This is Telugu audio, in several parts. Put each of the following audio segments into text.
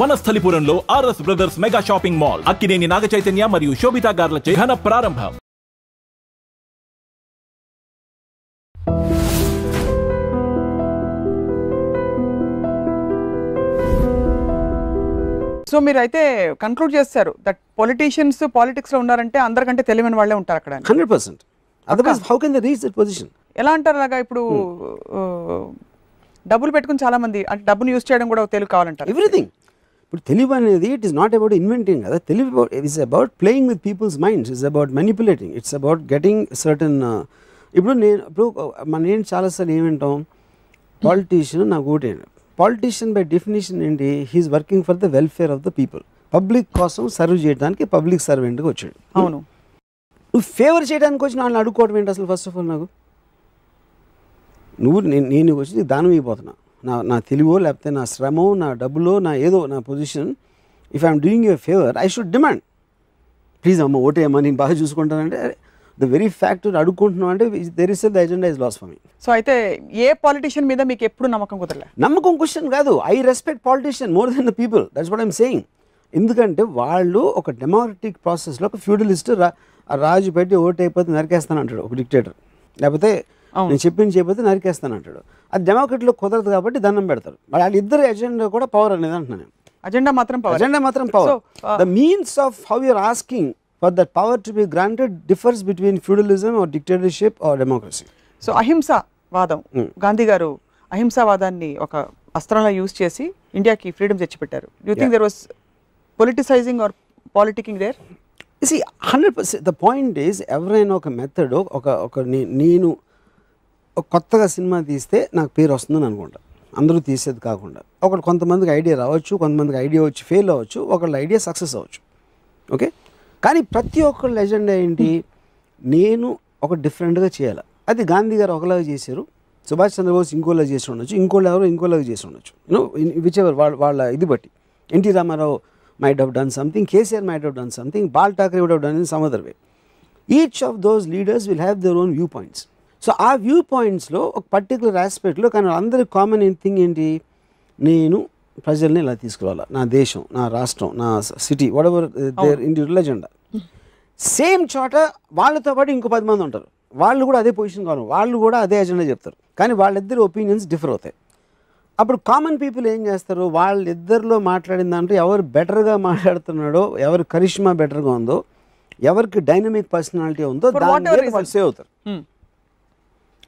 వనస్థలిపురంలో RS brothers mega shopping mall Akkineni Naga Chaitanya మరియు శోభితా గార్లచే ఘన ప్రారంభం. సో మీరైతే కన్క్లూడ్ చేస్తారు దట్ పొలిటీషియన్స్ పాలిటిక్స్ లో ఉన్నారంటే అందరికంటే తెలివైన వాళ్ళే ఉంటారు అక్కడ. 100%. Otherwise, how can they reach that position? ఎలా అంటారు అలాగా? ఇప్పుడు డబ్బులు పెట్టుకుని చాలా మంది అంటే డబ్బును యూజ్ చేయడం కూడా తెలివి కావాలంటారు. ఎవ్రీథింగ్. ఇప్పుడు తెలివి అనేది it is not about inventing కదా. తెలివి it is about playing with peoples minds, it's about manipulating, it's about getting certain. ఇప్పుడు నేను చాలాసార్లు ఏమంటాం, పాలిటీషియన్ నాకు ఓటేయండి. పాలిటీషియన్ బై డెఫినేషన్ ఏంటి? He is working for the welfare of the people. Public కోసం సర్వ్ చేయడానికి పబ్లిక్ సర్వెంట్గా వచ్చాడు. అవును. నువ్వు ఫేవర్ చేయడానికి వచ్చి వాళ్ళని అడుక్కోవడం ఏంటి అసలు? ఫస్ట్ ఆఫ్ ఆల్ నాకు నేను వచ్చి నీకు దానం అయిపోతున్నా. నా తెలివో లేకపోతే నా శ్రమో నా డబ్బులో నా ఏదో నా position, if I'm doing you favour I should demand, please అమ్మ ఓటేయమ్మా నేను బాగా చూసుకుంటానంటే ద వెరీ ఫ్యాక్ట్ అడుక్కుంటున్నావు అంటే there is the agenda is loss for me. So అయితే ఏ పాలిటీషియన్ మీద మీకు ఎప్పుడు నమ్మకం కుదరలే? నమ్మకం క్వశ్చన్ కాదు. I respect politician more than the people. That's what I'm saying. ఎందుకంటే వాళ్ళు ఒక డెమోక్రటిక్ ప్రాసెస్లో ఒక ఫ్యూడలిస్ట్ రాజు పెట్టి ఓటు అయిపోతే నరికేస్తాను అంటాడు ఒక డిక్టేటర్, లేకపోతే నేను చెప్పింది చేయకపోతే నరికేస్తాను అంటాడు. అది డెమోక్రటీలో కుదరదు కాబట్టి దండం పెడతారు. వాళ్ళిద్దరు ఎజెండా కూడా పవర్ అనేది అంటున్నాను. అజెండా మాత్రం power. The means of how you are asking for that power to be granted differs between feudalism or dictatorship or democracy. So అహింసావాదం, గాంధీ గారు అహింసావాదాన్ని ఒక అస్త్రంగా యూజ్ చేసి ఇండియాకి ఫ్రీడమ్ తెచ్చిపెట్టారు. You think there was politicising or politicking there? See, 100%. The point is, ఎవరైనా ఒక మెథడ్ నేను కొత్తగా సినిమా తీస్తే నాకు పేరు వస్తుందని అనుకుంటా, అందరూ తీసేది కాకుండా. కొంతమందికి ఐడియా రావచ్చు, కొంతమందికి ఐడియా వచ్చి ఫెయిల్ అవ్వచ్చు, ఒకళ్ళ ఐడియా సక్సెస్ అవ్వచ్చు. ఓకే, కానీ ప్రతి ఒక్కళ్ళ ఎజెండా ఏంటి? నేను ఒక డిఫరెంట్గా చేయాలి. అది గాంధీ గారు ఒకలాగా చేశారు, సుభాష్ చంద్రబోస్ ఇంకోలాగా చేసి ఉండొచ్చు, ఇంకోళ్ళు ఎవరో ఇంకోలాగా చేసి ఉండొచ్చు. విచ్ ఎవర్ వాళ్ళ ఇది బట్టి. NT Rama Rao might have done something, KCR might have done something, Bal Thackeray would have done in some other way. Each of those leaders will have their own viewpoints. So our viewpoints లో ఒక పర్టికులర్ ఆస్పెక్ట్లో కానీ అందరి కామన్ థింగ్ ఏంటి? నేను ప్రజల్ని ఇలా తీసుకురావాలి, నా దేశం, నా రాష్ట్రం, నా city, what ever there individual agenda. Same చోట వాళ్ళతో పాటు ఇంకో 10 మంది ఉంటారు, వాళ్ళు కూడా అదే పొజిషన్ కావాలి, వాళ్ళు కూడా అదే ఎజెండా చెప్తారు, కానీ వాళ్ళిద్దరు ఒపీనియన్స్ డిఫర్ అవుతాయి. అప్పుడు కామన్ పీపుల్ ఏం చేస్తారు? వాళ్ళిద్దరిలో మాట్లాడిన దాంట్లో ఎవరు బెటర్గా మాట్లాడుతున్నాడో, ఎవరు కరిష్మా బెటర్గా ఉందో, ఎవరికి డైనమిక్ పర్సనాలిటీ ఉందో దాని వాళ్ళు సేవ్ అవుతారు.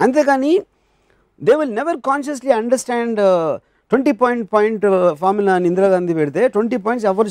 అంతేకాని they will never consciously understand 20 point formula అని ఇందిరాగాంధీ పెడితే 20 పాయింట్స్ ఎవరు